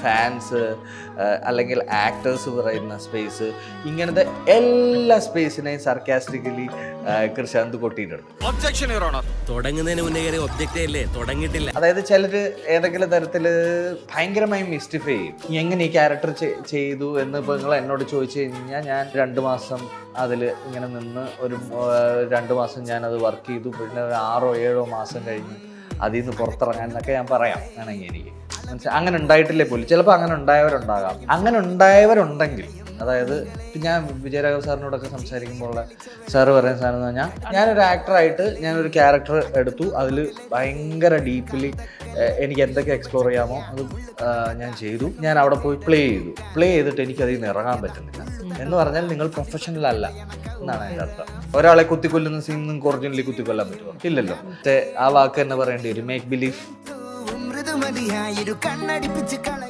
Fans അല്ലെങ്കിൽ actors പറയുന്ന space, ഇങ്ങനത്തെ എല്ലാ സ്പേസിനെയും സർക്കാസ്റ്റിക്കലി കൃഷാന്ത് കൊട്ടിയിട്ടുണ്ട്. തുടങ്ങുന്നതിന് മുന്നേ ഒബ്ജക്റ്റ് അല്ലേ തുടങ്ങിയിട്ടില്ല. അതായത് ചിലർ ഏതെങ്കിലും തരത്തിൽ ഭയങ്കരമായി മിസ്റ്റിഫൈ ചെയ്യും. എങ്ങനെ ഈ ക്യാരക്ടർ ചെയ്തു എന്ന് ഇപ്പോൾ നിങ്ങൾ എന്നോട് ചോദിച്ചു കഴിഞ്ഞാൽ, ഞാൻ 2 മാസം അതിൽ ഇങ്ങനെ നിന്ന് ഒരു 2 മാസം ഞാനത് വർക്ക് ചെയ്തു. പിന്നെ ഒരു 6-7 മാസം കഴിഞ്ഞ് അതിൽ നിന്ന് പുറത്തിറങ്ങാൻ എന്നൊക്കെ ഞാൻ പറയാം വേണമെങ്കിൽ. എനിക്ക് മനസ്സിലായി, അങ്ങനെ ഉണ്ടായിട്ടില്ലേ പോലും. ചിലപ്പോൾ അങ്ങനെ ഉണ്ടായവരുണ്ടാകാം. അങ്ങനെ ഉണ്ടായവരുണ്ടെങ്കിൽ, അതായത് ഞാൻ വിജയരാഘവ് സാറിനോടൊക്കെ സംസാരിക്കുമ്പോൾ സാറ് പറയുന്ന സാധനം എന്ന് പറഞ്ഞാൽ, ഞാനൊരു ആക്ടറായിട്ട് ഞാനൊരു ക്യാരക്ടർ എടുത്തു, അതിൽ ഭയങ്കര ഡീപ്ലി എനിക്ക് എന്തൊക്കെ എക്സ്പ്ലോർ ചെയ്യാമോ അത് ഞാൻ ചെയ്തു. ഞാൻ അവിടെ പോയി പ്ലേ ചെയ്തിട്ട് എനിക്കതിൽ നിന്ന് ഇറങ്ങാൻ പറ്റുന്നില്ല എന്ന് പറഞ്ഞാൽ നിങ്ങൾ പ്രൊഫഷണൽ അല്ല എന്നാണ് അതിൻ്റെ അർത്ഥം. ഒരാളെ കുത്തിക്കൊല്ലുന്ന സീൻ നിങ്ങൾക്ക് ഒറിജിനലി കുത്തിക്കൊല്ലാൻ പറ്റുമോ? ഇല്ലല്ലോ. ആ വാക്ക് തന്നെ പറയേണ്ടി വരും, മേക്ക് ബിലീഫ്.